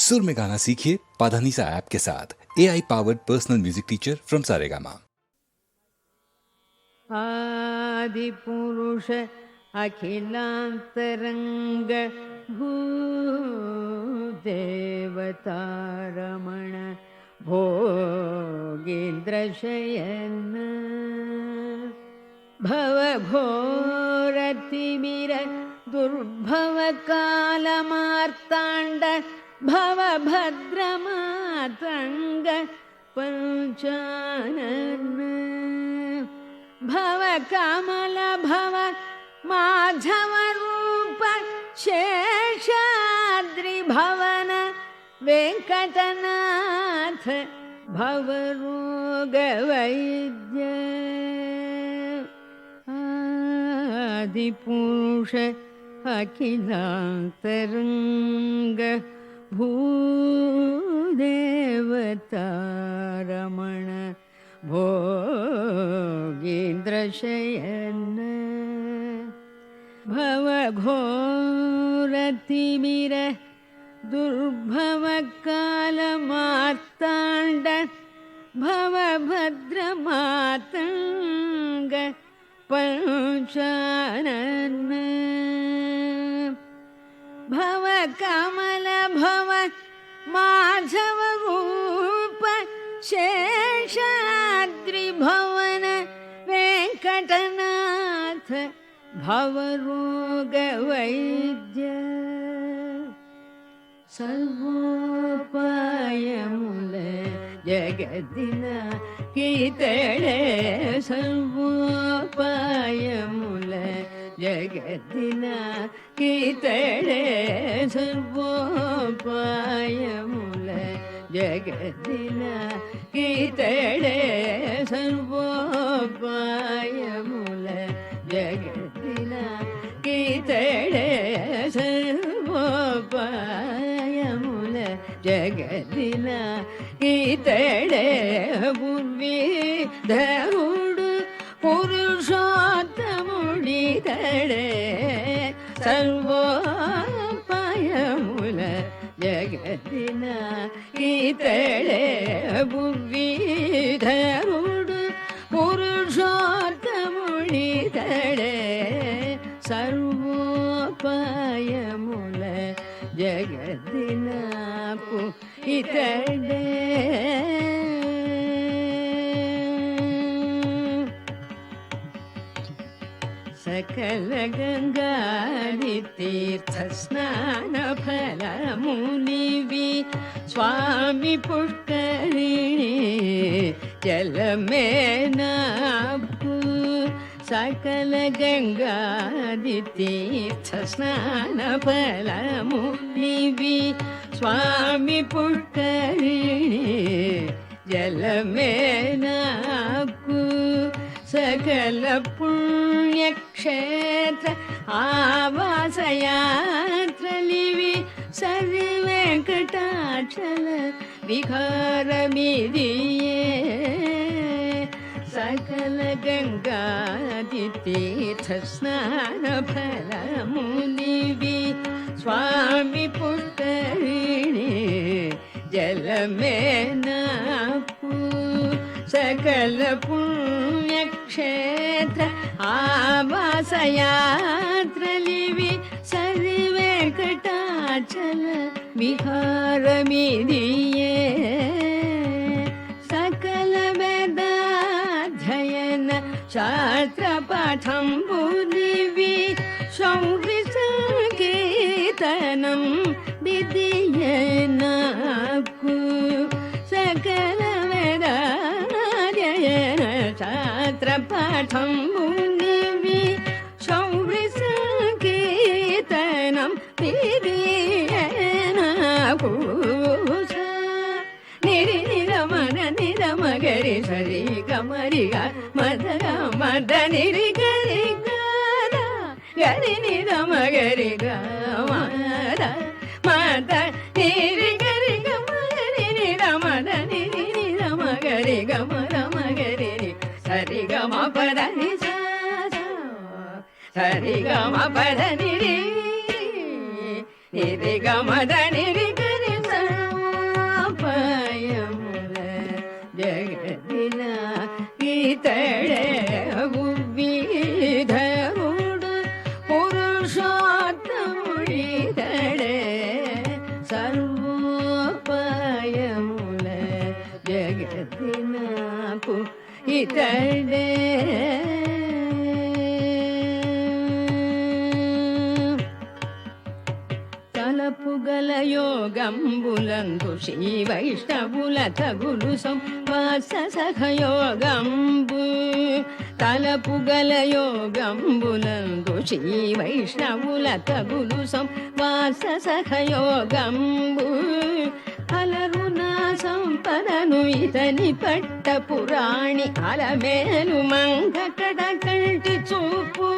सुर में गाना सीखिए पाधानीसा ऐप के साथ। AI powered personal music teacher from Saregama. आदि पुरुष अखिलांतरंग भूदेवतारमण भोगीन्द्रशयन भवघोरतिमिर दुर्भव कालमार्ताण्ड भवभद्रमातङ्ग पंचानन भव कमल भव माधव रूप शेषाद्रि भवन वेंकटनाथ भव रोग वैद्य आदि पुरुष अखिलांतरंग भूदेवतारमण भोगीन्द्रशयन भवघोरतिमिर दुर्भव कालमार्ताण्ड भवभद्रमातङ्ग पंचानन भव कमल भव माधव रूप शेषाद्रि भवन वेंकटनाथ भव रोग वैद्य सर्वोपायमुल जगदिन कीतळे सर्वोपायमुल जगदिन कीतळे सर्वोपायमुल जगदिन कीतळे सर्वोपायमुल जगदिन कीतळे सर्वोपायमुल जगदिन कीतळे पूर्वी धरुडु पुरुषोत्तमुडितळे सर्वोपायमुल जगदिन कीतळे पूर्वी धरुडु पुरुषोत्तमुडितळे सर्वोपायमुल जगदिन पुइतळे सकल गंगादि तीर्थ स्नान फल मुनिवि स्वामी पुष्करिणी जल में नापु सकल गंगादि तीर्थ स्नान फल मुनिवि स्वामी पुष्करिणी जल में नापु सकल पुण्य क्षेत्र आवास यात्रलिवि सरि वेंकटाचल विहार मिदिये सकल गंगादि तीर्थ स्नान फल मुनिवि स्वामी पुष्करिणी जल में नापु सकल पुण्य क्षेत्र आवास यात्रलिवि सरि वेंकटाचल विहार मिदिये सकल वेदाध्ययन शास्त्र पाठंबुलिवि शौर्य संकीर्तनं विधिये नाकु सकल वेदाध्ययन शास्त्र पाठंबुलिवि शौर्य संकीर्तनं विधिये नाकु निरि निरमन निरमगरि सरि गमरि ग मद मद निरि गरि ग गरि निरमगरि ग मद मद निरि गरि ग मरि निरमद निरि निरमगरि ग मरमगरि सरि ग म पद नि सा सरि ग म पद निरि निरि ग मद निरि गरि सा సర్వోపాయముల జగతి నాకు ఇతడే. తలపుగల యోగంబులందు శ్రీ వైష్ణవుల తగులు సంవాస సహయోగంబు. తలపుగల యోగంబులందు శ్రీ వైష్ణవుల తగులు సంవాస సహయోగంబు. అలరునా సంపదను ఇతని పట్ట పురాణి అలమేలు మంగ కడ కంటి చూపు.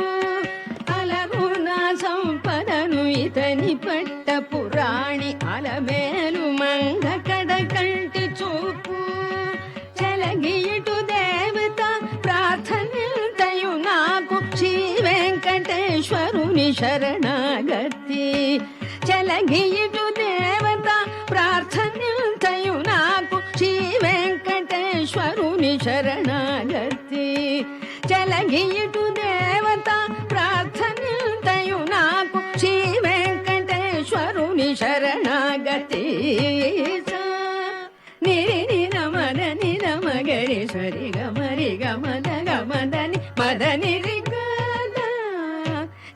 అలరునా సంపదను ఇతని పట్ట పురాణి అలమేలు మంగ కడ కంటి చూపు. చెలగిటు దేవత ప్రార్థనయు నాకు శ్రీ వెంకటేశ్వరుని శరణాగతి. చెలగిటు దేవత ప్రార్థనయు నాకు శ్రీ వెంకటేశ్వరుని శరణాగతి. చెలగిటు దేవత ప్రార్థనయు నాకు శ్రీ వెంకటేశ్వరుని శరణాగతి. నిరి నిరమద నిరమగరి సరి గమరి గమద గమదని మదని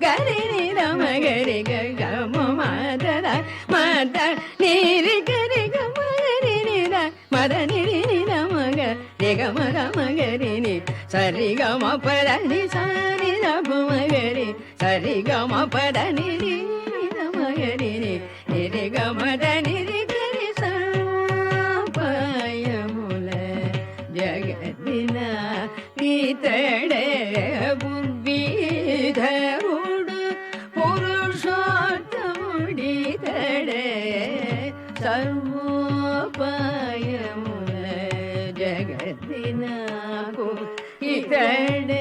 గరి నిరమగరి గమ మద మద నిరి గరి గమరి నిర మద నిరి నిరమగ రిగమ రమగరి ని సరి గమ పద ని సరి రమగరి సరి గమ పద నిరి నిరమగరి ని నిరి గమద నిరి గరి సర్వోపాయముల జగతిన ఇతడే. బుద్ధిధరుడు పురుషోత్తముడితడే. సర్వోపాయముల జగతినకు ఇతడే.